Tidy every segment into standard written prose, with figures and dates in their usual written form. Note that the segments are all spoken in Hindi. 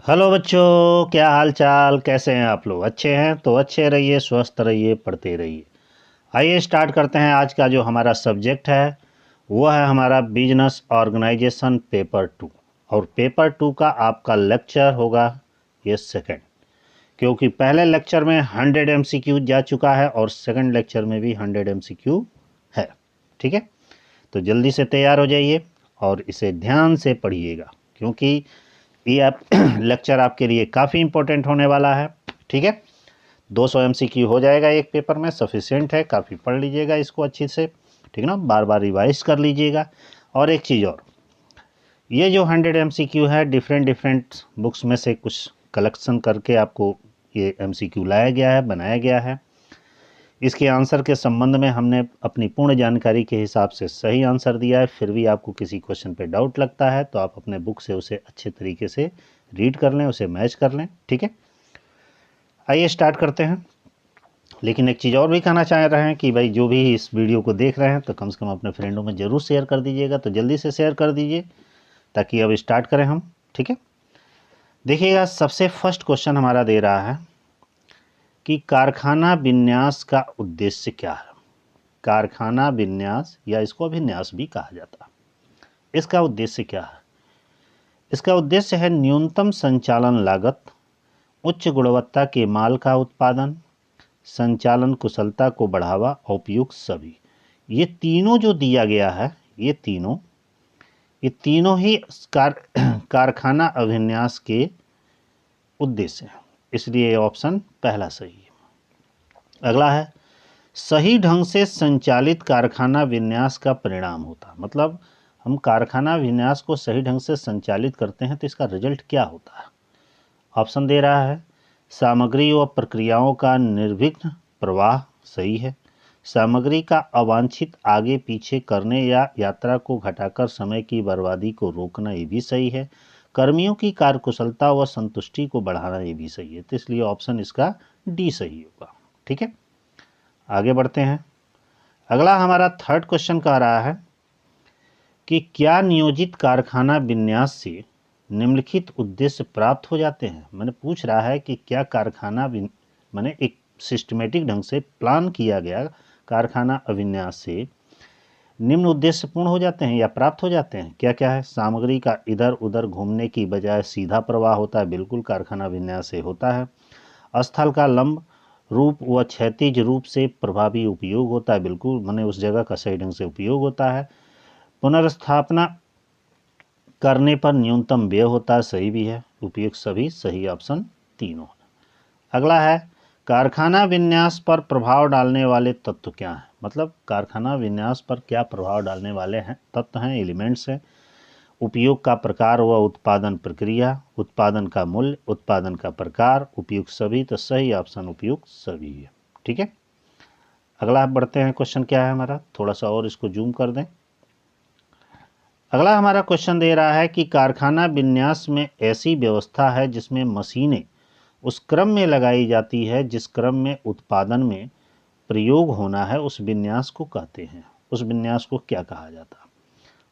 हेलो बच्चों, क्या हाल चाल, कैसे हैं आप लोग? अच्छे हैं तो अच्छे रहिए, स्वस्थ रहिए, पढ़ते रहिए। आइए स्टार्ट करते हैं। आज का जो हमारा सब्जेक्ट है वो है हमारा बिजनेस ऑर्गेनाइजेशन पेपर 2। और पेपर 2 का आपका लेक्चर होगा ये सेकंड, क्योंकि पहले लेक्चर में 100 MCQ जा चुका है और सेकंड लेक्चर में भी 100 MCQ है। ठीक है, तो जल्दी से तैयार हो जाइए और इसे ध्यान से पढ़िएगा, क्योंकि ये आप लेक्चर आपके लिए काफ़ी इम्पोर्टेंट होने वाला है। ठीक है, 200 MCQ हो जाएगा एक पेपर में, सफिशिएंट है। काफ़ी पढ़ लीजिएगा इसको अच्छी से, ठीक ना, बार बार रिवाइज कर लीजिएगा। और एक चीज़ और, ये जो 100 MCQ है डिफरेंट डिफरेंट बुक्स में से कुछ कलेक्शन करके आपको ये MCQ लाया गया है, बनाया गया है। इसके आंसर के संबंध में हमने अपनी पूर्ण जानकारी के हिसाब से सही आंसर दिया है। फिर भी आपको किसी क्वेश्चन पे डाउट लगता है तो आप अपने बुक से उसे अच्छे तरीके से रीड कर लें, उसे मैच कर लें। ठीक है, आइए स्टार्ट करते हैं। लेकिन एक चीज़ और भी कहना चाह रहे हैं कि भाई जो भी इस वीडियो को देख रहे हैं तो कम से कम अपने फ्रेंडों में ज़रूर शेयर कर दीजिएगा। तो जल्दी से शेयर कर दीजिए ताकि अब स्टार्ट करें हम। ठीक है, देखिएगा, सबसे फर्स्ट क्वेश्चन हमारा दे रहा है कि कारखाना विन्यास का उद्देश्य क्या है। कारखाना विन्यास, या इसको अभिन्यास भी कहा जाता है, इसका उद्देश्य क्या है? इसका उद्देश्य है न्यूनतम संचालन लागत, उच्च गुणवत्ता के माल का उत्पादन, संचालन कुशलता को बढ़ावा, उपयुक्त सभी। ये तीनों जो दिया गया है, ये तीनों ही कारखाना अभिन्यास के उद्देश्य हैं, इसलिए ये ऑप्शन पहला सही है। अगला है, सही ढंग से संचालित कारखाना विन्यास का परिणाम होता। मतलब हम कारखाना विन्यास को सही ढंग से संचालित करते हैं तो इसका रिजल्ट क्या होता है? ऑप्शन दे रहा है, सामग्री व प्रक्रियाओं का निर्विघ्न प्रवाह, सही है। सामग्री का अवांछित आगे पीछे करने या यात्रा को घटाकर समय की बर्बादी को रोकना, ये भी सही है। कर्मियों की कार्यकुशलता व संतुष्टि को बढ़ाना, ये भी सही है। तो इसलिए ऑप्शन इसका डी सही होगा। ठीक है, आगे बढ़ते हैं। अगला हमारा थर्ड क्वेश्चन कह रहा है कि क्या नियोजित कारखाना विन्यास से निम्नलिखित उद्देश्य प्राप्त हो जाते हैं। मैंने पूछ रहा है कि क्या कारखाना मैंने एक सिस्टमेटिक ढंग से प्लान किया गया कारखाना अभिन्यास से निम्न उद्देश्य पूर्ण हो जाते हैं या प्राप्त हो जाते हैं। क्या क्या है? सामग्री का इधर उधर घूमने की बजाय सीधा प्रवाह होता है, बिल्कुल कारखाना विन्यास से होता है। स्थल का लंब रूप व क्षैतिज रूप से प्रभावी उपयोग होता है, बिल्कुल मैंने उस जगह का सही ढंग से उपयोग होता है। पुनर्स्थापना करने पर न्यूनतम व्यय होता है, सही भी है। उपयुक्त सभी सही, ऑप्शन तीनों। अगला है, कारखाना विन्यास पर प्रभाव डालने वाले तत्व क्या हैं। मतलब कारखाना विन्यास पर क्या प्रभाव डालने वाले हैं तत्व हैं, एलिमेंट्स हैं। उपयोग का प्रकार व उत्पादन प्रक्रिया, उत्पादन का मूल्य, उत्पादन का प्रकार, उपयुक्त सभी। तो सही ऑप्शन उपयुक्त सभी है। ठीक है, अगला बढ़ते हैं। क्वेश्चन क्या है हमारा, थोड़ा सा और इसको जूम कर दें। अगला हमारा क्वेश्चन दे रहा है कि कारखाना विन्यास में ऐसी व्यवस्था है जिसमें मशीनें उस क्रम में लगाई जाती है जिस क्रम में उत्पादन में प्रयोग होना है, उस विन्यास को कहते हैं। उस विन्यास को क्या कहा जाता है?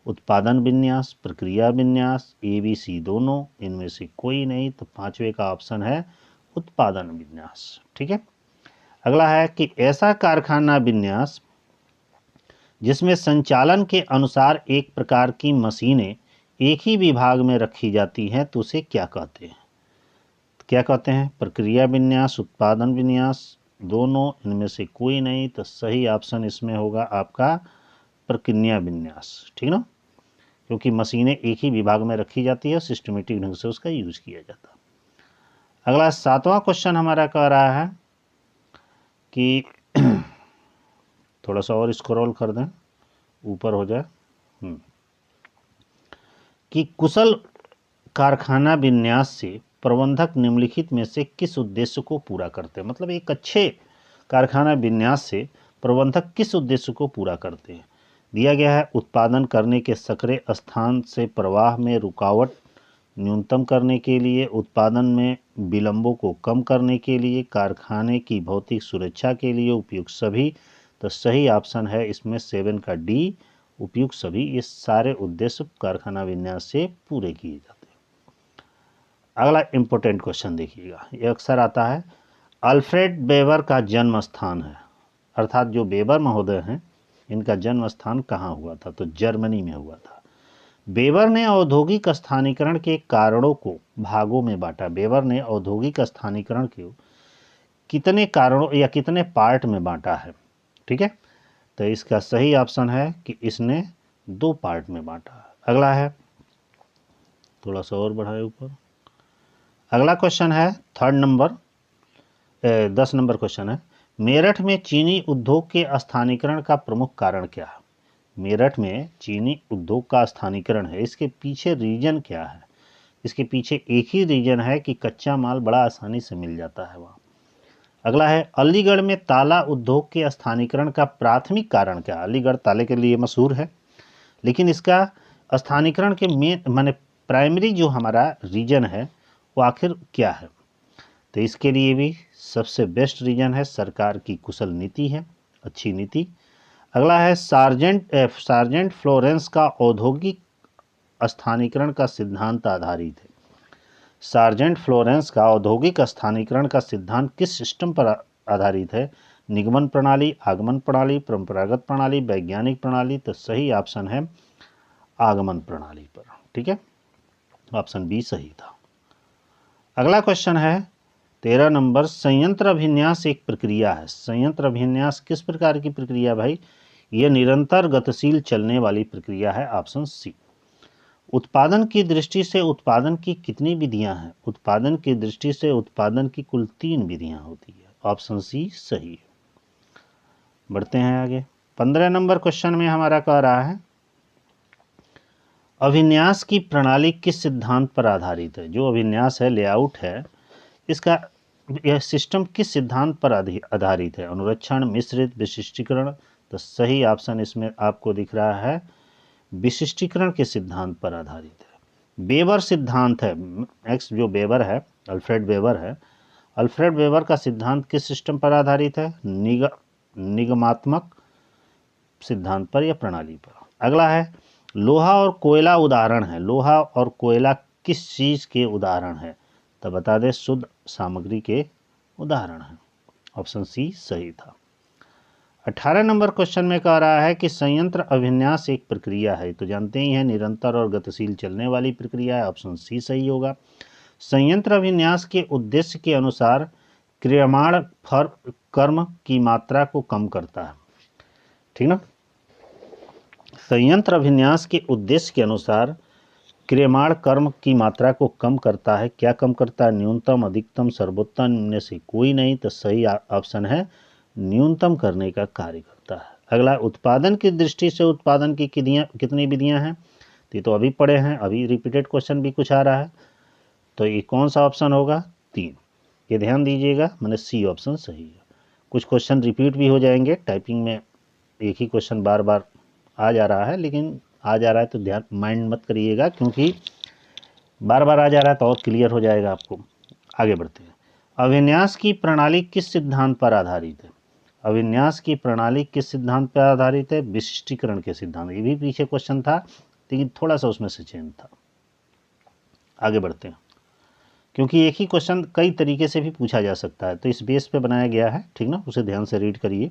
उत्पादन विन्यास, प्रक्रिया विन्यास, ABC दोनों, इनमें से कोई नहीं। तो पांचवे का ऑप्शन है उत्पादन विन्यास। ठीक है, अगला है कि ऐसा कारखाना विन्यास जिसमें संचालन के अनुसार एक प्रकार की मशीनें एक ही विभाग में रखी जाती हैं तो उसे क्या कहते हैं? क्या कहते हैं? प्रक्रिया विन्यास, उत्पादन विन्यास, दोनों, इनमें से कोई नहीं। तो सही ऑप्शन इसमें होगा आपका प्रक्रिया विन्यास। ठीक ना, क्योंकि मशीनें एक ही विभाग में रखी जाती है, सिस्टमेटिक ढंग से उसका यूज किया जाता है। अगला सातवां क्वेश्चन हमारा कह रहा है कि थोड़ा सा और स्क्रॉल कर दें, ऊपर हो जाए, कि कुशल कारखाना विन्यास से प्रबंधक निम्नलिखित में से किस उद्देश्य को पूरा करते हैं। मतलब एक अच्छे कारखाना विन्यास से प्रबंधक किस उद्देश्य को पूरा करते हैं? दिया गया है, उत्पादन करने के सक्रिय स्थान से प्रवाह में रुकावट न्यूनतम करने के लिए, उत्पादन में विलंबों को कम करने के लिए, कारखाने की भौतिक सुरक्षा के लिए, उपयुक्त सभी। तो सही ऑप्शन है इसमें 7 का डी, उपयुक्त सभी। ये सारे उद्देश्य कारखाना विन्यास से पूरे किए जाते हैं। अगला इम्पोर्टेंट क्वेश्चन देखिएगा, ये अक्सर आता है। अल्फ्रेड वेबर का जन्म स्थान है, अर्थात जो वेबर महोदय हैं इनका जन्म स्थान कहाँ हुआ था? तो जर्मनी में हुआ था। वेबर ने औद्योगिक स्थानीकरण के कारणों को भागों में बांटा। वेबर ने औद्योगिक स्थानीकरण के कितने कारणों या कितने पार्ट में बांटा है? ठीक है, तो इसका सही ऑप्शन है कि इसने 2 पार्ट में बांटा। अगला है, थोड़ा सा और बढ़ाए ऊपर। अगला क्वेश्चन है 10 नंबर क्वेश्चन है। मेरठ में चीनी उद्योग के स्थानीकरण का प्रमुख कारण क्या है? मेरठ में चीनी उद्योग का स्थानीकरण है, इसके पीछे रीजन क्या है? इसके पीछे एक ही रीजन है कि कच्चा माल बड़ा आसानी से मिल जाता है वहाँ। अगला है, अलीगढ़ में ताला उद्योग के स्थानीकरण का प्राथमिक कारण क्या है? अलीगढ़ ताले के लिए मशहूर है, लेकिन इसका स्थानीकरण के मेन माने प्राइमरी जो हमारा रीजन है वो आखिर क्या है? तो इसके लिए भी सबसे बेस्ट रीजन है सरकार की कुशल नीति है, अच्छी नीति। अगला है, सार्जेंट फ्लोरेंस का औद्योगिक स्थानीकरण का सिद्धांत आधारित है। सार्जेंट फ्लोरेंस का औद्योगिक स्थानीकरण का सिद्धांत किस सिस्टम पर आधारित है? निगमन प्रणाली, आगमन प्रणाली, परंपरागत प्रणाली, वैज्ञानिक प्रणाली? तो सही ऑप्शन है आगमन प्रणाली पर। ठीक है, ऑप्शन बी सही था। अगला क्वेश्चन है 13 नंबर, संयंत्र अभिन्यास एक प्रक्रिया है। संयंत्र अभिन्यास किस प्रकार की प्रक्रिया भाई? यह निरंतर गतिशील चलने वाली प्रक्रिया है, ऑप्शन सी। उत्पादन की दृष्टि से उत्पादन की कितनी विधियां हैं? उत्पादन की दृष्टि से उत्पादन की कुल 3 विधियां होती है, ऑप्शन सी सही है। बढ़ते हैं आगे। 15 नंबर क्वेश्चन में हमारा कह रहा है, अभिन्यास की प्रणाली किस सिद्धांत पर आधारित है? जो अभिन्यास है, लेआउट है, इसका यह सिस्टम किस सिद्धांत पर आधारित है? अनुरक्षण, मिश्रित, विशिष्टीकरण? तो सही ऑप्शन इसमें आपको दिख रहा है विशिष्टीकरण के सिद्धांत पर आधारित है। वेबर सिद्धांत है, एक्स जो वेबर है, अल्फ्रेड वेबर है, अल्फ्रेड वेबर का सिद्धांत किस सिस्टम पर आधारित है? निगमात्मक सिद्धांत पर या प्रणाली पर। अगला है, लोहा और कोयला उदाहरण है। लोहा और कोयला किस चीज के उदाहरण है? तो बता दें शुद्ध सामग्री के उदाहरण है, ऑप्शन सी सही था। 18 नंबर क्वेश्चन में कह रहा है कि संयंत्र अभिन्यास एक प्रक्रिया है, तो जानते ही हैं निरंतर और गतिशील चलने वाली प्रक्रिया है, ऑप्शन सी सही होगा। संयंत्र अभिन्यास के उद्देश्य के अनुसार क्रियमाण कर्म की मात्रा को कम करता है, ठीक ना। संयंत्र अभिन्यास के उद्देश्य के अनुसार क्रियमाण कर्म की मात्रा को कम करता है। क्या कम करता है? न्यूनतम, अधिकतम, सर्वोत्तम में से कोई नहीं, तो सही ऑप्शन है न्यूनतम करने का कार्य करता है। अगला, उत्पादन की दृष्टि से उत्पादन की कितनी विधियां हैं? ये तो अभी पढ़े हैं, अभी रिपीटेड क्वेश्चन भी कुछ आ रहा है, तो ये कौन सा ऑप्शन होगा? 3। ये ध्यान दीजिएगा, मैंने सी ऑप्शन सही है। कुछ क्वेश्चन रिपीट भी हो जाएंगे, टाइपिंग में एक ही क्वेश्चन बार बार आ जा रहा है, लेकिन आ जा रहा है तो ध्यान माइंड मत करिएगा, क्योंकि बार बार आ जा रहा है तो और क्लियर हो जाएगा आपको। आगे बढ़ते हैं। अभिन्यास की प्रणाली किस सिद्धांत पर आधारित है? अभिन्यास की प्रणाली किस सिद्धांत पर आधारित है? विशिष्टीकरण के सिद्धांत। ये भी पीछे क्वेश्चन था, लेकिन थोड़ा सा उसमें से चेंज था। आगे बढ़ते हैं, क्योंकि एक ही क्वेश्चन कई तरीके से भी पूछा जा सकता है, तो इस बेस पे बनाया गया है, ठीक ना, उसे ध्यान से रीड करिए।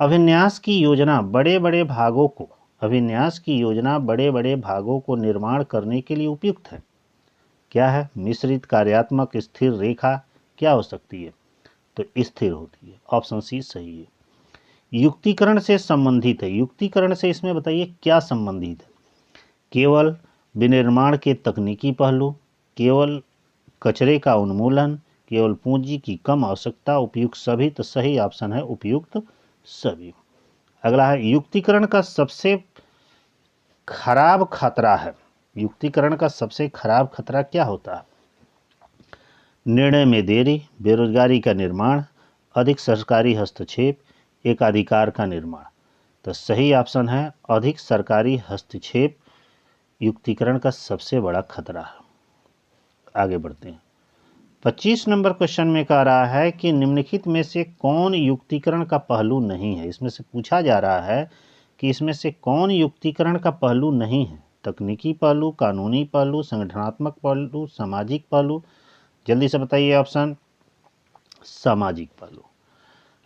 अभिन्यास की योजना बड़े बड़े भागों को अभिन्यास की योजना बड़े बड़े भागों को निर्माण करने के लिए उपयुक्त है। क्या है? मिश्रित, कार्यात्मक, स्थिर रेखा? क्या हो सकती है? तो स्थिर होती है, ऑप्शन सी सही है। युक्तिकरण से संबंधित है। युक्तिकरण से इसमें बताइए क्या संबंधित है? केवल विनिर्माण के तकनीकी पहलू, केवल कचरे का उन्मूलन, केवल पूंजी की कम आवश्यकता, उपयुक्त सभी? तो सही ऑप्शन है उपयुक्त सभी। अगला है, युक्तिकरण का सबसे खराब खतरा है। युक्तिकरण का सबसे खराब खतरा क्या होता है? निर्णय में देरी, बेरोजगारी का निर्माण, अधिक सरकारी हस्तक्षेप, एकाधिकार का निर्माण? तो सही ऑप्शन है अधिक सरकारी हस्तक्षेप युक्तिकरण का सबसे बड़ा खतरा है। आगे बढ़ते हैं। 25 नंबर क्वेश्चन में कह रहा है कि निम्नलिखित में से कौन युक्तिकरण का पहलू नहीं है? इसमें से पूछा जा रहा है कि इसमें से कौन युक्तिकरण का पहलू नहीं है, तकनीकी पहलू, कानूनी पहलू, संगठनात्मक पहलू, सामाजिक पहलू? जल्दी से बताइए ऑप्शन। सामाजिक पहलू।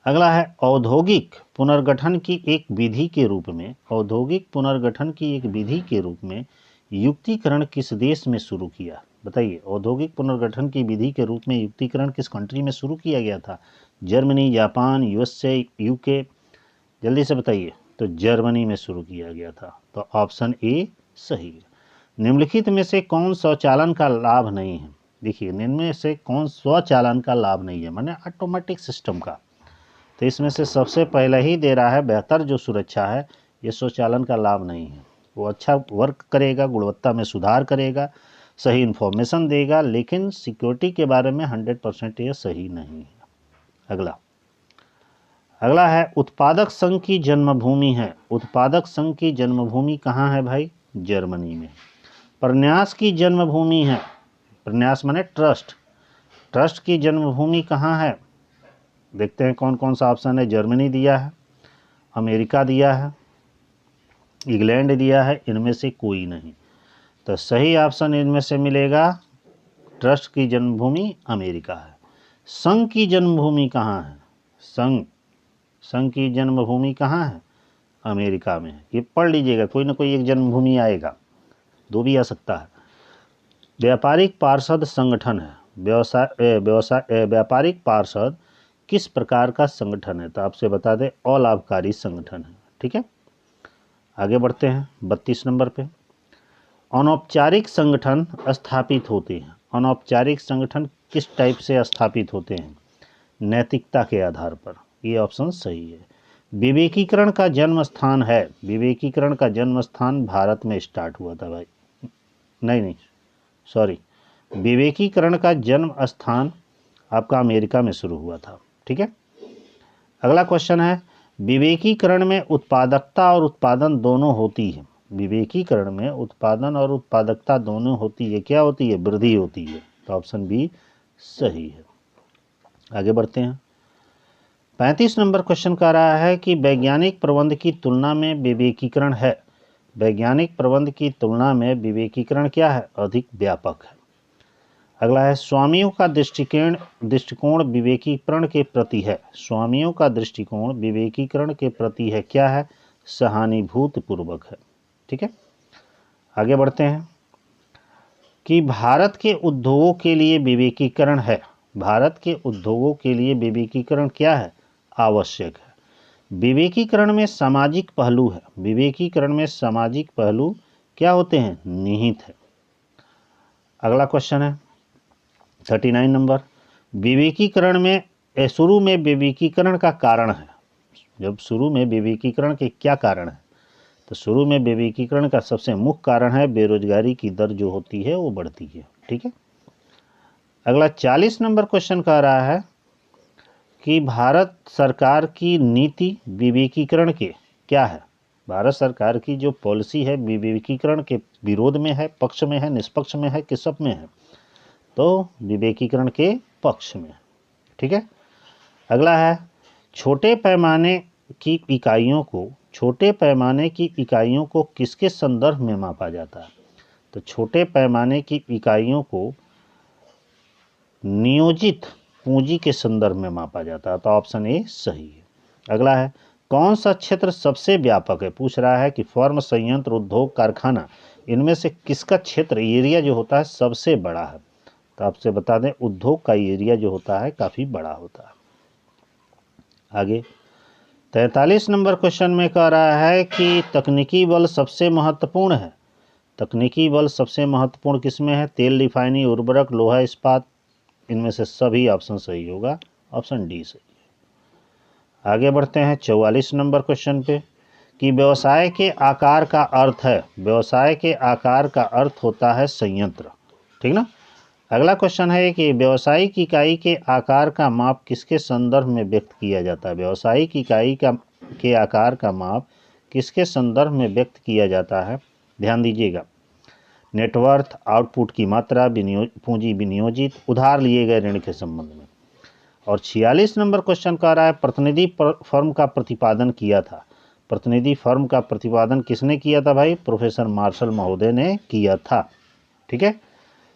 अगला है औद्योगिक पुनर्गठन की एक विधि के रूप में, औद्योगिक पुनर्गठन की एक विधि के रूप में युक्तिकरण किस देश में शुरू किया? बताइए, औद्योगिक पुनर्गठन की विधि के रूप में युक्तिकरण किस कंट्री में शुरू किया गया था? Germany, Japan, USA, UK? जल्दी से बताइए। तो जर्मनी में शुरू किया गया था, तो ऑप्शन ए सही है। निम्नलिखित में से कौन स्वचालन का लाभ नहीं है? देखिए, निम्न में से कौन स्वचालन का लाभ नहीं है, माने ऑटोमेटिक सिस्टम का? तो इसमें से सबसे पहले ही दे रहा है, बेहतर जो सुरक्षा है ये स्वचालन का लाभ नहीं है। वो अच्छा वर्क करेगा, गुणवत्ता में सुधार करेगा, सही इन्फॉर्मेशन देगा, लेकिन सिक्योरिटी के बारे में 100% ये सही नहीं है। अगला है उत्पादक संघ की जन्मभूमि है। उत्पादक संघ की जन्मभूमि कहाँ है भाई? जर्मनी में। प्रन्यास की जन्मभूमि है, प्रन्यास माने ट्रस्ट, ट्रस्ट की जन्मभूमि कहाँ है? देखते हैं कौन कौन सा ऑप्शन है। जर्मनी दिया है, अमेरिका दिया है, इंग्लैंड दिया है, इनमें से कोई नहीं। तो सही ऑप्शन इनमें से मिलेगा, ट्रस्ट की जन्मभूमि अमेरिका है। संघ की जन्मभूमि कहाँ है? संघ की जन्मभूमि कहाँ है? अमेरिका में है। ये पढ़ लीजिएगा, कोई ना कोई एक जन्मभूमि आएगा, दो भी आ सकता है। व्यापारिक पार्षद संगठन है। व्यापारिक पार्षद किस प्रकार का संगठन है? तो आपसे बता दें, अलाभकारी संगठन है। ठीक है, आगे बढ़ते हैं 32 नंबर पे। अनौपचारिक संगठन स्थापित होते हैं। अनौपचारिक संगठन किस टाइप से स्थापित होते हैं? नैतिकता के आधार पर। ये ऑप्शन सही है। विवेकीकरण का जन्म स्थान है। विवेकीकरण का जन्म स्थान भारत में स्टार्ट हुआ था भाई, नहीं सॉरी, विवेकीकरण का जन्म स्थान आपका अमेरिका में शुरू हुआ था। ठीक है, अगला क्वेश्चन है, विवेकीकरण में उत्पादकता और उत्पादन दोनों होती है। विवेकीकरण में उत्पादन और उत्पादकता दोनों होती है, क्या होती है? वृद्धि होती है। तो ऑप्शन बी सही है। आगे बढ़ते हैं। 35 नंबर क्वेश्चन कह रहा है कि वैज्ञानिक प्रबंध की तुलना में विवेकीकरण है। वैज्ञानिक प्रबंध की तुलना में विवेकीकरण क्या है? अधिक व्यापक है। अगला है, स्वामियों का दृष्टिकोण विवेकीकरण के प्रति है। स्वामियों का दृष्टिकोण विवेकीकरण के प्रति है, क्या है? सहानुभूति पूर्वक है। ठीक है, आगे बढ़ते हैं कि भारत के उद्योगों के लिए विवेकीकरण है। भारत के उद्योगों के लिए विवेकीकरण क्या है? आवश्यक है। विवेकीकरण में सामाजिक पहलू है। विवेकीकरण में सामाजिक पहलू क्या होते हैं? निहित है। अगला क्वेश्चन है 39 नंबर। विवेकीकरण में शुरू में विवेकीकरण का कारण है। जब शुरू में विवेकीकरण के क्या कारण है? तो शुरू में विवेकीकरण का सबसे मुख्य कारण है बेरोजगारी की दर जो होती है वो बढ़ती है। ठीक है, अगला 40 नंबर क्वेश्चन कह रहा है कि भारत सरकार की नीति विवेकीकरण के क्या है? भारत सरकार की जो पॉलिसी है विवेकीकरण के विरोध में है, पक्ष में है, निष्पक्ष में है, किस सब में है? तो विवेकीकरण के पक्ष में। ठीक है, अगला है, छोटे पैमाने की इकाइयों को किसके संदर्भ में मापा जाता है? तो छोटे पैमाने की इकाइयों को नियोजित पूंजी के संदर्भ में मापा जाता है। तो ऑप्शन ए सही है। अगला है, कौन सा क्षेत्र सबसे व्यापक है? पूछ रहा है कि फर्म, संयंत्र, उद्योग, कारखाना, इनमें से किसका क्षेत्र, एरिया जो होता है सबसे बड़ा है? तो आपसे बता दें, उद्योग का एरिया जो होता है काफ़ी बड़ा होता है। आगे 43 नंबर क्वेश्चन में कह रहा है कि तकनीकी बल सबसे महत्वपूर्ण है। तकनीकी बल सबसे महत्वपूर्ण किसमें है? तेल, रिफाइनरी, उर्वरक, लोहा, इस्पात, इनमें से सभी ऑप्शन सही होगा। ऑप्शन डी सही है। आगे बढ़ते हैं 44 नंबर क्वेश्चन पे कि व्यवसाय के आकार का अर्थ है। व्यवसाय के आकार का अर्थ होता है संयंत्र। ठीक ना। अगला क्वेश्चन है कि व्यावसायिक इकाई के आकार का माप किसके संदर्भ में व्यक्त किया जाता है? व्यावसायिक इकाई के आकार का माप किसके संदर्भ में व्यक्त किया जाता है? ध्यान दीजिएगा, नेटवर्थ, आउटपुट की मात्रा, पूंजी विनियोजित, उधार लिए गए ऋण के संबंध में। और 46 नंबर क्वेश्चन कह रहा है, प्रतिनिधि फर्म का प्रतिपादन किया था। प्रतिनिधि फर्म का प्रतिपादन किसने किया था भाई? प्रोफेसर मार्शल महोदय ने किया था। ठीक है।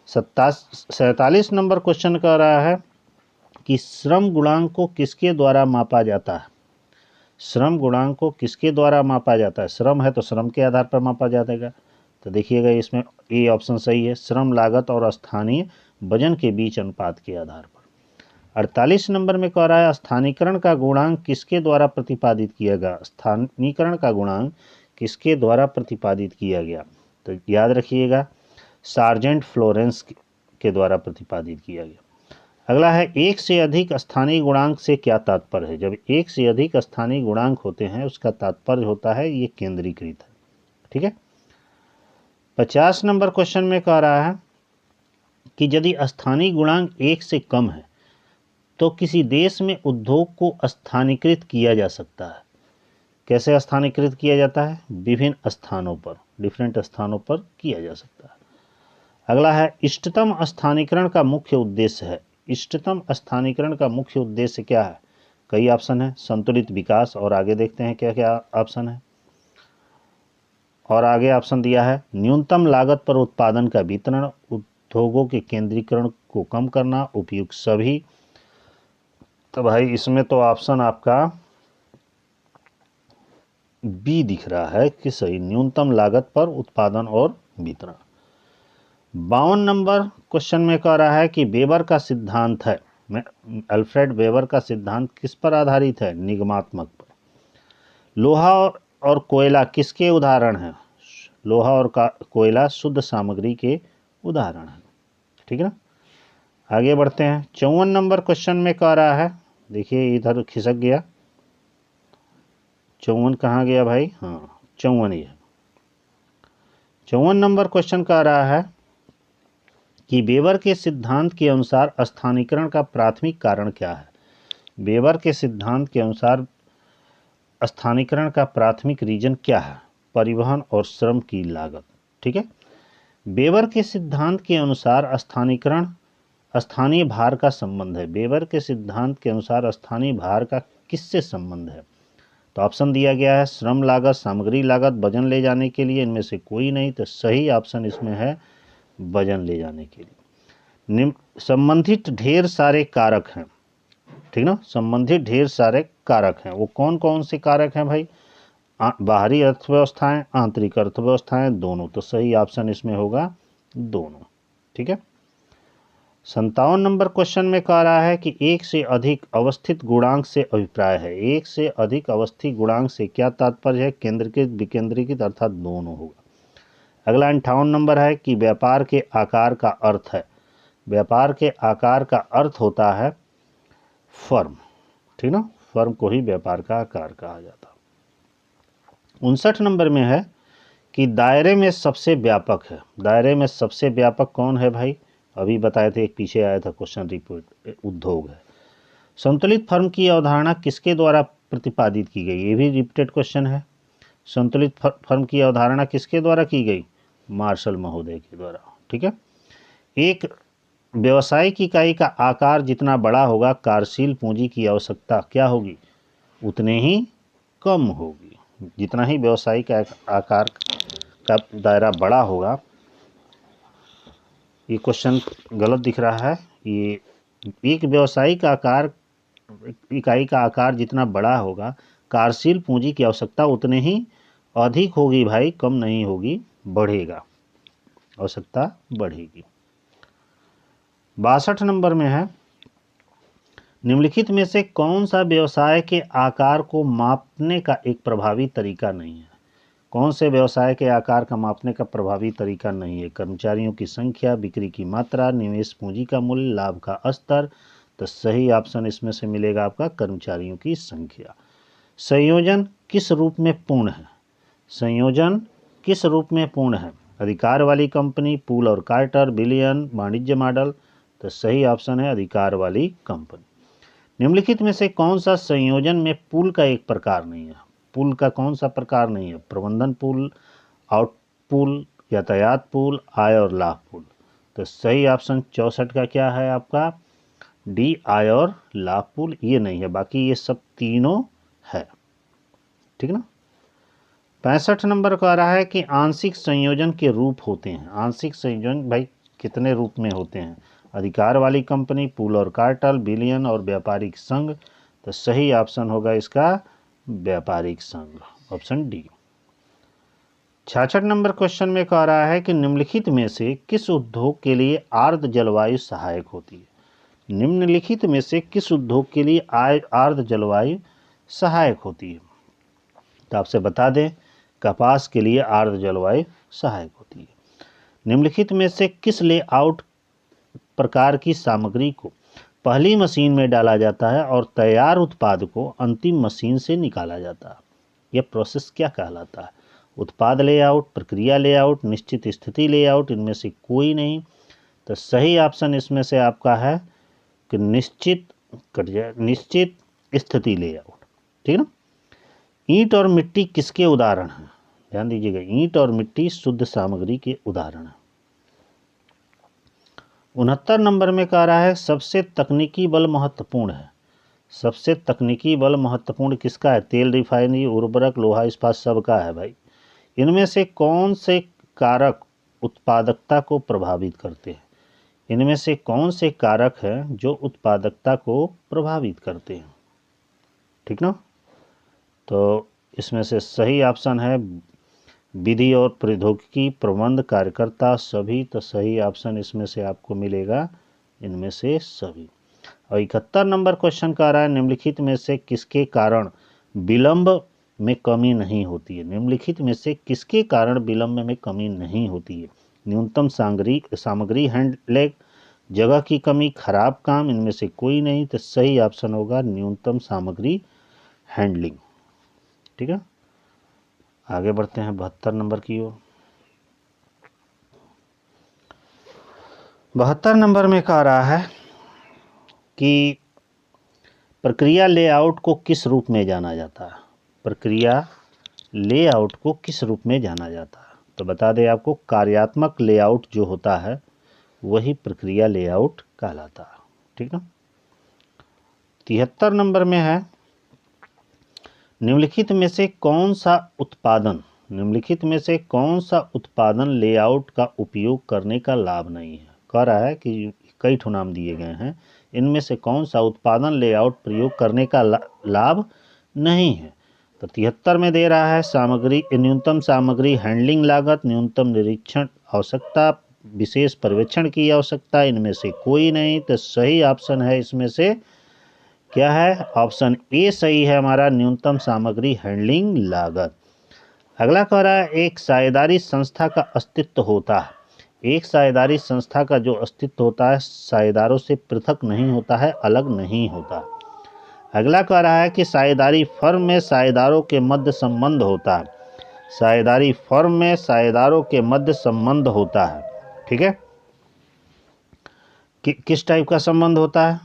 47 नंबर क्वेश्चन कह रहा है कि श्रम गुणांक को किसके द्वारा मापा जाता है? श्रम गुणांक को किसके द्वारा मापा जाता है? श्रम है तो श्रम के आधार पर मापा जाएगा। तो देखिएगा इसमें ए ऑप्शन सही है, श्रम लागत और स्थानीय वजन के बीच अनुपात के आधार पर। 48 नंबर में कह रहा है स्थानीकरण का गुणांक किसके द्वारा प्रतिपादित किया गया? स्थानीकरण का गुणांक किसके द्वारा प्रतिपादित किया गया? तो याद रखिएगा सार्जेंट फ्लोरेंस के द्वारा प्रतिपादित किया गया। अगला है एक से अधिक स्थानीय गुणांक से क्या तात्पर्य है? जब एक से अधिक स्थानीय गुणांक होते हैं उसका तात्पर्य होता है ये केंद्रीकृत है। ठीक है। 50 नंबर क्वेश्चन में कह रहा है कि यदि स्थानीय गुणांक 1 से कम है तो किसी देश में उद्योग को स्थानीकृत किया जा सकता है। कैसे स्थानीकृत किया जाता है? विभिन्न स्थानों पर, डिफरेंट स्थानों पर किया जा सकता है। अगला है इष्टतम स्थानीकरण का मुख्य उद्देश्य है। इष्टतम स्थानीकरण का मुख्य उद्देश्य क्या है? कई ऑप्शन है, संतुलित विकास, और आगे देखते हैं क्या क्या ऑप्शन है। और आगे ऑप्शन दिया है न्यूनतम लागत पर उत्पादन का वितरण, उद्योगों के केंद्रीकरण को कम करना, उपयुक्त सभी। तो भाई इसमें तो ऑप्शन आपका बी दिख रहा है कि सही, न्यूनतम लागत पर उत्पादन और वितरण। 52 नंबर क्वेश्चन में कह रहा है कि वेबर का सिद्धांत है, अल्फ्रेड वेबर का सिद्धांत किस पर आधारित है? निगमात्मक पर। लोहा और कोयला किसके उदाहरण हैं? लोहा और कोयला शुद्ध सामग्री के उदाहरण हैं। ठीक है ना। आगे बढ़ते हैं। 54 नंबर क्वेश्चन में कह रहा है, देखिए इधर खिसक गया, 54 कहाँ गया भाई? हाँ 54 ही है। 54 नंबर क्वेश्चन कह रहा है कि वेबर के सिद्धांत के अनुसार स्थानीकरण का प्राथमिक कारण क्या है? वेबर के सिद्धांत के अनुसार स्थानीकरण का प्राथमिक रीजन क्या है? परिवहन और श्रम की लागत। ठीक है। वेबर के सिद्धांत के अनुसार स्थानीकरण स्थानीय भार का संबंध है। वेबर के सिद्धांत के अनुसार स्थानीय भार का किससे संबंध है? तो ऑप्शन दिया गया है श्रम लागत, सामग्री लागत, वजन ले जाने के लिए, इनमें से कोई नहीं। तो सही ऑप्शन इसमें है वजन ले जाने के लिए। संबंधित ढेर सारे कारक हैं। ठीक ना, संबंधित ढेर सारे कारक हैं। वो कौन कौन से कारक हैं भाई? बाहरी अर्थव्यवस्थाएं, आंतरिक अर्थव्यवस्थाएं, दोनों। तो सही ऑप्शन इसमें होगा दोनों। ठीक है। 57 नंबर क्वेश्चन में कह रहा है कि एक से अधिक अवस्थित गुणांक से अभिप्राय है। एक से अधिक अवस्थित गुणांक से क्या तात्पर्य है? केंद्रीकृत, विकेंद्रीकृत, अर्थात दोनों होगा। अगला 58 नंबर है कि व्यापार के आकार का अर्थ है। व्यापार के आकार का अर्थ होता है फर्म। ठीक ना, फर्म को ही व्यापार का आकार कहा जाता। 59 नंबर में है कि दायरे में सबसे व्यापक है। दायरे में सबसे व्यापक कौन है भाई? अभी बताए थे, एक पीछे आया था क्वेश्चन रिपोर्ट, उद्योग है। संतुलित फर्म की अवधारणा किसके द्वारा प्रतिपादित की गई? ये भी रिपीटेड क्वेश्चन है। संतुलित फर्म की अवधारणा किसके द्वारा की गई? मार्शल महोदय के द्वारा। ठीक है। एक व्यावसायिक इकाई का आकार जितना बड़ा होगा, कार्यशील पूंजी की आवश्यकता क्या होगी? उतने ही कम होगी। जितना ही व्यावसायिक आकार का दायरा बड़ा होगा, ये क्वेश्चन गलत दिख रहा है। ये एक व्यावसायिक आकार इकाई का आकार जितना बड़ा होगा, कार्यशील पूंजी की आवश्यकता उतने ही अधिक होगी भाई, कम नहीं होगी, बढ़ेगा, आवश्यकता बढ़ेगी। 62 नंबर में है निम्नलिखित में से कौन सा व्यवसाय के आकार को मापने का एक प्रभावी तरीका नहीं है? कौन से व्यवसाय के आकार का मापने का प्रभावी तरीका नहीं है? कर्मचारियों की संख्या, बिक्री की मात्रा, निवेश पूंजी का मूल्य, लाभ का स्तर। तो सही ऑप्शन इसमें से मिलेगा आपका कर्मचारियों की संख्या। संयोजन किस रूप में पूर्ण है? संयोजन किस रूप में पूर्ण है? अधिकार वाली कंपनी, पूल और कार्टर, विलयन, वाणिज्य मॉडल। तो सही ऑप्शन है अधिकार वाली कंपनी। निम्नलिखित में से कौन सा संयोजन में पूल का एक प्रकार नहीं है? पूल का कौन सा प्रकार नहीं है? प्रबंधन पूल, आउट पूल, यातायात पूल, आय और लाभ पूल। तो सही ऑप्शन 64 का क्या है आपका? डी, आय और लाभ पूल। ये नहीं है, बाकी ये सब तीनों है। ठीक ना। 65 नंबर का आ रहा है कि आंशिक संयोजन के रूप होते हैं। आंशिक संयोजन भाई कितने रूप में होते हैं? अधिकार वाली कंपनी, पूल और कार्टेल, विलयन और व्यापारिक संघ। तो सही ऑप्शन होगा इसका व्यापारिक संघ, ऑप्शन डी। 66 नंबर क्वेश्चन में कह रहा है कि निम्नलिखित में से किस उद्योग के लिए आर्द्र जलवायु सहायक होती है? निम्नलिखित में से किस उद्योग के लिए आर्द्र जलवायु सहायक होती है? तो आपसे बता दें, कपास के लिए आर्द्र जलवायु सहायक होती है। निम्नलिखित में से किस लेआउट प्रकार की सामग्री को पहली मशीन में डाला जाता है और तैयार उत्पाद को अंतिम मशीन से निकाला जाता है? यह प्रोसेस क्या कहलाता है? उत्पाद लेआउट, प्रक्रिया लेआउट, निश्चित स्थिति लेआउट, इनमें से कोई नहीं। तो सही ऑप्शन इसमें से आपका है कि निश्चित स्थिति लेआउट। ठीक ना। ईंट और मिट्टी किसके उदाहरण हैं? ध्यान दीजिएगा, ईंट और मिट्टी शुद्ध सामग्री के उदाहरण हैं। 69 नंबर में कह रहा है सबसे तकनीकी बल महत्वपूर्ण है। सबसे तकनीकी बल महत्वपूर्ण किसका है? तेल, रिफाइनरी, उर्वरक, लोहा इस्पात सबका है भाई। इनमें से कौन से कारक उत्पादकता को प्रभावित करते हैं? इनमें से कौन से कारक हैं जो उत्पादकता को प्रभावित करते हैं? ठीक ना। तो इसमें से सही ऑप्शन है विधि और प्रौद्योगिकी, प्रबंध, कार्यकर्ता, सभी। तो सही ऑप्शन इसमें से आपको मिलेगा इनमें से सभी। और 71 नंबर क्वेश्चन का रहा है निम्नलिखित में से किसके कारण विलंब में कमी नहीं होती है? निम्नलिखित में से किसके कारण विलंब में कमी नहीं होती है? न्यूनतम सामग्री हैंडलैग, जगह की कमी, खराब काम, इनमें से कोई नहीं। तो सही ऑप्शन होगा न्यूनतम सामग्री हैंडलिंग। ठीक है, आगे बढ़ते हैं 72 नंबर की ओर। 72 नंबर में कह रहा है कि प्रक्रिया लेआउट को किस रूप में जाना जाता है? प्रक्रिया लेआउट को किस रूप में जाना जाता है? तो बता दें आपको, कार्यात्मक लेआउट जो होता है वही प्रक्रिया लेआउट कहलाता है। ठीक है। 73 नंबर में है निम्नलिखित में से कौन सा उत्पादन लेआउट का उपयोग करने का लाभ नहीं है? कह रहा है कि कई ठो नाम दिए गए हैं, इनमें से कौन सा उत्पादन लेआउट प्रयोग करने का लाभ नहीं है? तो 73 में दे रहा है न्यूनतम सामग्री हैंडलिंग लागत, न्यूनतम निरीक्षण आवश्यकता, विशेष पर्यवेक्षण की आवश्यकता, इनमें से कोई नहीं। तो सही ऑप्शन है इसमें से क्या है? ऑप्शन ए सही है हमारा, न्यूनतम सामग्री हैंडलिंग लागत। अगला कह रहा है एक साझेदारी संस्था का अस्तित्व होता है। एक साझेदारी संस्था का जो अस्तित्व होता है साझेदारों से पृथक नहीं होता है, अलग नहीं होता। अगला कह रहा है कि साझेदारी फर्म में साझेदारों के मध्य संबंध होता है। साझेदारी फर्म में साझेदारों के मध्य संबंध होता है। ठीक है, किस टाइप का संबंध होता है?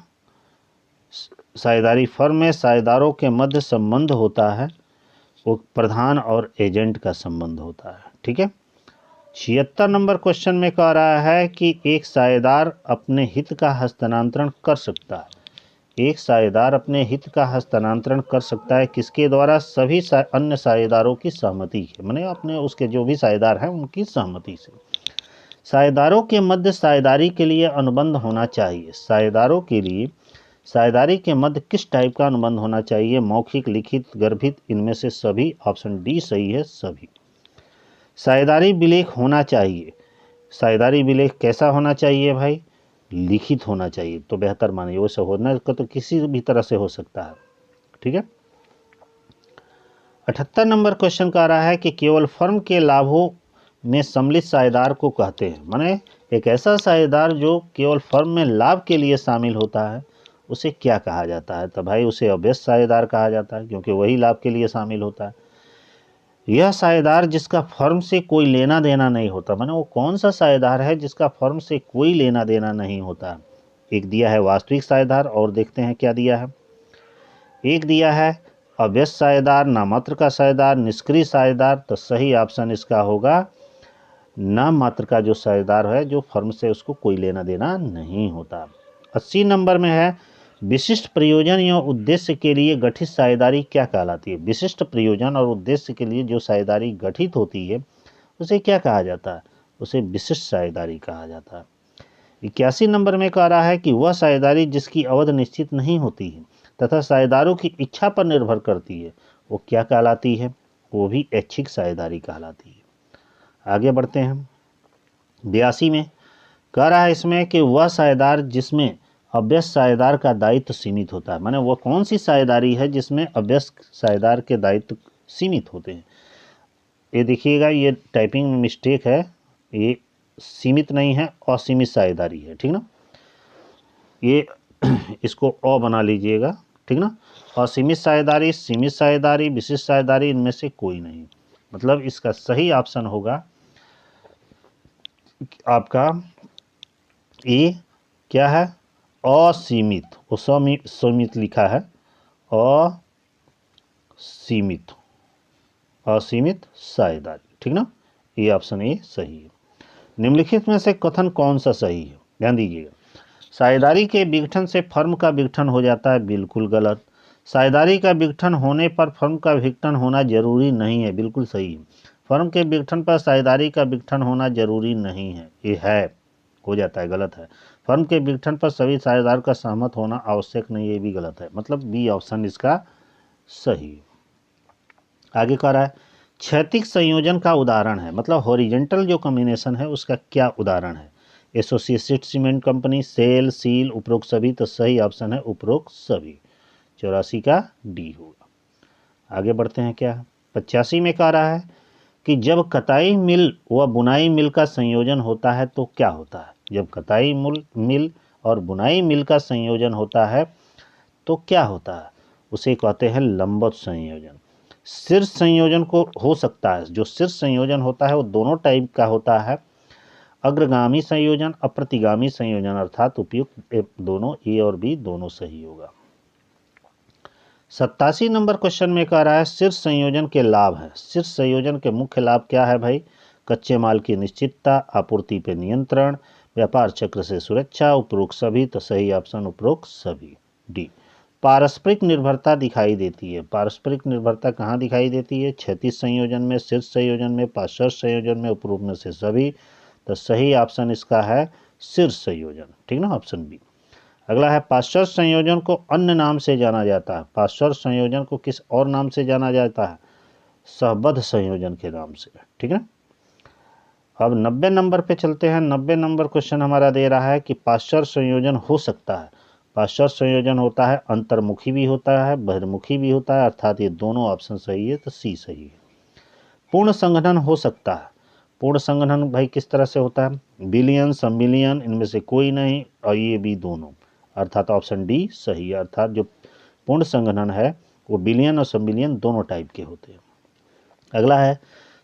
साझेदारी फर्म में साझेदारों के मध्य संबंध होता है, वो प्रधान और एजेंट का संबंध होता है। ठीक है। 76 नंबर क्वेश्चन में कह रहा है कि एक साझेदार अपने हित का हस्तांतरण कर सकता है। एक साझेदार अपने हित का हस्तांतरण कर सकता है किसके द्वारा? सभी अन्य साझेदारों की सहमति के, माने अपने उसके जो भी साझेदार हैं उनकी सहमति से। साझेदारों के मध्य साझेदारी के लिए अनुबंध होना चाहिए। साझेदारों के लिए साझेदारी के मध्य किस टाइप का अनुबंध होना चाहिए? मौखिक, लिखित, गर्भित, इनमें से सभी। ऑप्शन डी सही है, सभी। साझेदारी विलेख होना चाहिए। साझेदारी विलेख कैसा होना चाहिए भाई? लिखित होना चाहिए तो बेहतर मानिए, वैसे होना तो किसी भी तरह से हो सकता है। ठीक है। 78 नंबर क्वेश्चन का रहा है कि केवल फर्म के लाभों में सम्मिलित साझेदार को कहते हैं। माने एक ऐसा साझेदार जो केवल फर्म में लाभ के लिए शामिल होता है उसे क्या कहा जाता है? तो भाई उसे अव्यस्त साझेदार कहा जाता है, क्योंकि वही लाभ के लिए शामिल होता है। यह साझेदार जिसका फर्म से कोई लेना देना नहीं होता। माने वो कौन सा साझेदार है जिसका फर्म से कोई लेना देना नहीं होता? एक दिया है वास्तविक साझेदार, और देखते हैं क्या दिया है। एक दिया है अव्यस्त साझेदार, नामात्र का साझेदार, निष्क्रिय साझेदार। तो सही ऑप्शन इसका होगा नाम मात्र का जो साझेदार है, जो फर्म से उसको कोई लेना देना नहीं होता। 80 नंबर में है विशिष्ट प्रयोजन या उद्देश्य के लिए गठित साझेदारी क्या कहलाती है? विशिष्ट प्रयोजन और उद्देश्य के लिए जो साझेदारी गठित होती है उसे क्या कहा जाता है? उसे विशिष्ट साझेदारी कहा जाता है। 81 नंबर में कह रहा है कि वह साझेदारी जिसकी अवध निश्चित नहीं होती है तथा साझेदारों की इच्छा पर निर्भर करती है वो क्या कहलाती है? वो भी ऐच्छिक साझेदारी कहलाती है। आगे बढ़ते हैं। 82 में कह रहा है इसमें कि वह साझेदार जिसमें अभ्यस्त साझेदार का दायित्व सीमित होता है, माने वह कौन सी साझेदारी है जिसमें अभ्यस्त साझेदार के दायित्व सीमित होते हैं। ये देखिएगा, ये टाइपिंग में मिस्टेक है, ये सीमित नहीं है, असीमित साझेदारी है, ठीक ना। ये इसको अ बना लीजिएगा, ठीक ना। असीमित साझेदारी, सीमित साझेदारी, विशिष्ट साझेदारी, इनमें से कोई नहीं। मतलब इसका सही ऑप्शन होगा आपका ए, क्या है? असीमित। वो सीमित लिखा है, असीमित, असीमित साझेदारी, ठीक ना। ये ऑप्शन ए सही है। निम्नलिखित में से कथन कौन सा सही है? ध्यान दीजिएगा। साझेदारी के विघटन से फर्म का विघटन हो जाता है, बिल्कुल गलत। साझेदारी का विघटन होने पर फर्म का विघटन होना जरूरी नहीं है, बिल्कुल सही है। फर्म के विघटन पर साझेदारी का विघटन होना जरूरी नहीं है, ये है, हो जाता है, गलत है। फर्म के विघटन पर सभी साझेदार का सहमत होना आवश्यक नहीं, ये भी गलत है। मतलब बी ऑप्शन इसका सही है। आगे कह रहा है क्षैतिज संयोजन का उदाहरण है, मतलब हॉरिजेंटल जो कॉम्बिनेशन है उसका क्या उदाहरण है? एसोसिएटेड सीमेंट कंपनी, सेल, सील, उपरोक्त सभी। तो सही ऑप्शन है उपरोक्त सभी, 84 का डी होगा। आगे बढ़ते हैं। क्या 85 में कह रहा है कि जब कताई मिल व बुनाई मिल का संयोजन होता है तो क्या होता है? जब कताई मिल और बुनाई मिल का संयोजन होता है तो क्या होता है? उसे कहते हैं लंबवत संयोजन। शीर्ष संयोजन को हो सकता है, जो शीर्ष संयोजन होता है वो दोनों टाइप का होता है, अग्रगामी संयोजन, अप्रतिगामी संयोजन, अर्थात उपयुक्त दोनों, ए और बी दोनों सही होगा। 87 नंबर क्वेश्चन में कह रहा है शीर्ष संयोजन के लाभ है। शीर्ष संयोजन के मुख्य लाभ क्या है भाई? कच्चे माल की निश्चितता, आपूर्ति पर नियंत्रण, व्यापार चक्र से सुरक्षा, उपरोक्त सभी। तो सही ऑप्शन उपरोक्त सभी, डी। पारस्परिक निर्भरता दिखाई देती है। पारस्परिक निर्भरता कहाँ दिखाई देती है? क्षैतिज संयोजन में, शीर्ष संयोजन में, पार्श्व संयोजन में, उपरोक्त में से सभी। तो सही ऑप्शन इसका है शीर्ष संयोजन, ठीक ना, ऑप्शन बी। अगला है पार्श्व संयोजन को अन्य नाम से जाना जाता है। पार्श्व संयोजन को किस और नाम से जाना जाता है? सहबद्ध संयोजन के नाम से, ठीक है। अब 90 नंबर पे चलते हैं। 90 नंबर क्वेश्चन हमारा दे रहा है कि पार्श्व संयोजन हो सकता है। पार्श्व संयोजन होता है अंतर्मुखी भी होता है, बहिर्मुखी भी होता है, अर्थात ये दोनों ऑप्शन सही है, तो सी सही है। पूर्ण संगठन हो सकता है। पूर्ण संगठन भाई किस तरह से होता है? विलयन, सम्मिलियन, इनमें से कोई नहीं, और ये भी दोनों, अर्थात ऑप्शन डी सही है। अर्थात जो पूर्ण संगठन है वो विलयन और सम्मिलियन दोनों टाइप के होते हैं। अगला है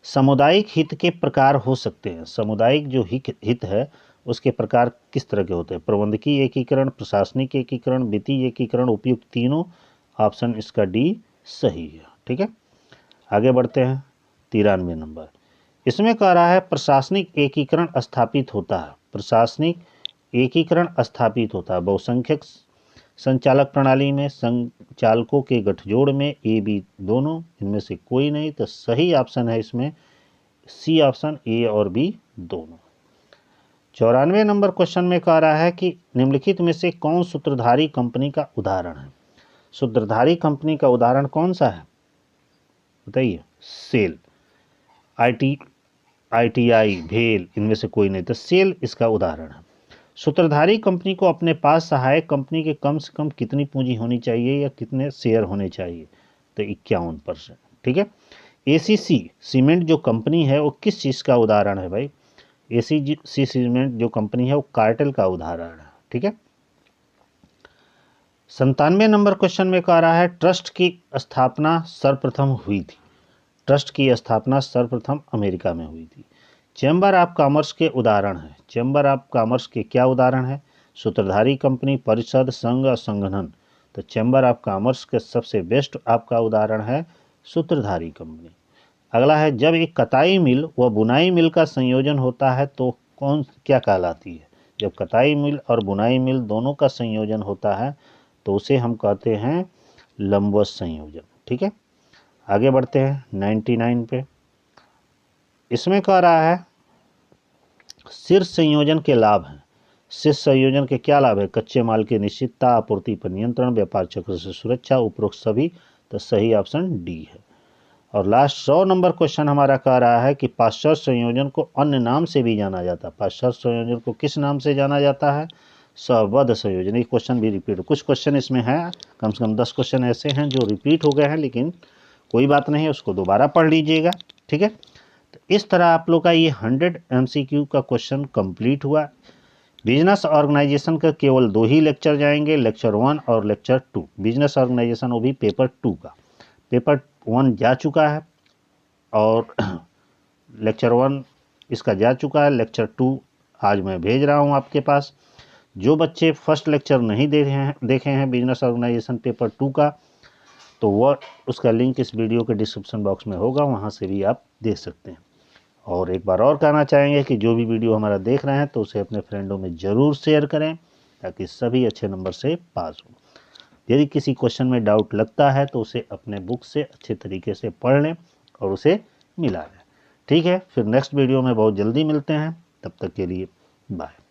सामुदायिक हित के प्रकार हो सकते हैं। सामुदायिक जो हित है उसके प्रकार किस तरह के होते हैं? प्रबंधकीय एकीकरण, प्रशासनिक एकीकरण, वित्तीय एकीकरण, उपयुक्त तीनों। ऑप्शन इसका डी सही है, ठीक है। आगे बढ़ते हैं। 93 नंबर, इसमें कह रहा है प्रशासनिक एकीकरण स्थापित होता है। प्रशासनिक एकीकरण स्थापित होता है बहुसंख्यक संचालक प्रणाली में, संचालकों के गठजोड़ में, ए बी दोनों, इनमें से कोई नहीं। तो सही ऑप्शन है इसमें सी ऑप्शन, ए और बी दोनों। 94 नंबर क्वेश्चन में कह रहा है कि निम्नलिखित में से कौन सूत्रधारी कंपनी का उदाहरण है? सूत्रधारी कंपनी का उदाहरण कौन सा है बताइए? सेल, ITI, भेल, इनमें से कोई नहीं। तो सेल इसका उदाहरण है। सूत्रधारी कंपनी को अपने पास सहायक कंपनी के कम से कम कितनी पूंजी होनी चाहिए या कितने शेयर होने चाहिए? तो 51%, ठीक है। ACC सीमेंट जो कंपनी है वो किस चीज़ का उदाहरण है भाई? ACC सीमेंट जो कंपनी है वो कार्टेल का उदाहरण है, ठीक है। 97 नंबर क्वेश्चन में कह रहा है ट्रस्ट की स्थापना सर्वप्रथम हुई थी। ट्रस्ट की स्थापना सर्वप्रथम अमेरिका में हुई थी। चैम्बर ऑफ कॉमर्स के उदाहरण हैं। चैम्बर ऑफ कॉमर्स के क्या उदाहरण है? सूत्रधारी कंपनी, परिषद, संघ और संगठन। तो चैम्बर ऑफ कॉमर्स के सबसे बेस्ट आपका उदाहरण है सूत्रधारी कंपनी। अगला है जब एक कताई मिल व बुनाई मिल का संयोजन होता है तो कौन क्या कहलाती है? जब कताई मिल और बुनाई मिल दोनों का संयोजन होता है तो उसे हम कहते हैं लंबवत संयोजन। ठीक है, आगे बढ़ते हैं 99 पे। इसमें कह रहा है शीर्ष संयोजन के लाभ हैं। शीर्ष संयोजन के क्या लाभ है? कच्चे माल की निश्चितता, आपूर्ति पर नियंत्रण, व्यापार चक्र से सुरक्षा, उपरोक्त सभी। तो सही ऑप्शन डी है। और लास्ट 100 नंबर क्वेश्चन हमारा कह रहा है कि पाश्चात्य संयोजन को अन्य नाम से भी जाना जाता है। पाश्चात्य संयोजन को किस नाम से जाना जाता है? सहबद्ध संयोजन। ये क्वेश्चन भी रिपीट, कुछ क्वेश्चन इसमें है, कम से कम 10 क्वेश्चन ऐसे हैं जो रिपीट हो गए हैं, लेकिन कोई बात नहीं, उसको दोबारा पढ़ लीजिएगा। ठीक है, तो इस तरह आप लोग का ये 100 MCQ का क्वेश्चन कंप्लीट हुआ। बिजनेस ऑर्गेनाइजेशन का केवल 2 ही लेक्चर जाएंगे, लेक्चर 1 और लेक्चर 2। बिजनेस ऑर्गेनाइजेशन वो भी पेपर 2 का। पेपर 1 जा चुका है और लेक्चर 1 इसका जा चुका है, लेक्चर 2 आज मैं भेज रहा हूं आपके पास। जो बच्चे फर्स्ट लेक्चर नहीं देखे हैं बिजनेस ऑर्गेनाइजेशन पेपर 2 का, तो वह उसका लिंक इस वीडियो के डिस्क्रिप्शन बॉक्स में होगा, वहां से भी आप देख सकते हैं। और एक बार और कहना चाहेंगे कि जो भी वीडियो हमारा देख रहे हैं तो उसे अपने फ्रेंडों में ज़रूर शेयर करें ताकि सभी अच्छे नंबर से पास हो। यदि किसी क्वेश्चन में डाउट लगता है तो उसे अपने बुक से अच्छे तरीके से पढ़ लें और उसे मिला लें। ठीक है, फिर नेक्स्ट वीडियो में बहुत जल्दी मिलते हैं, तब तक के लिए बाय।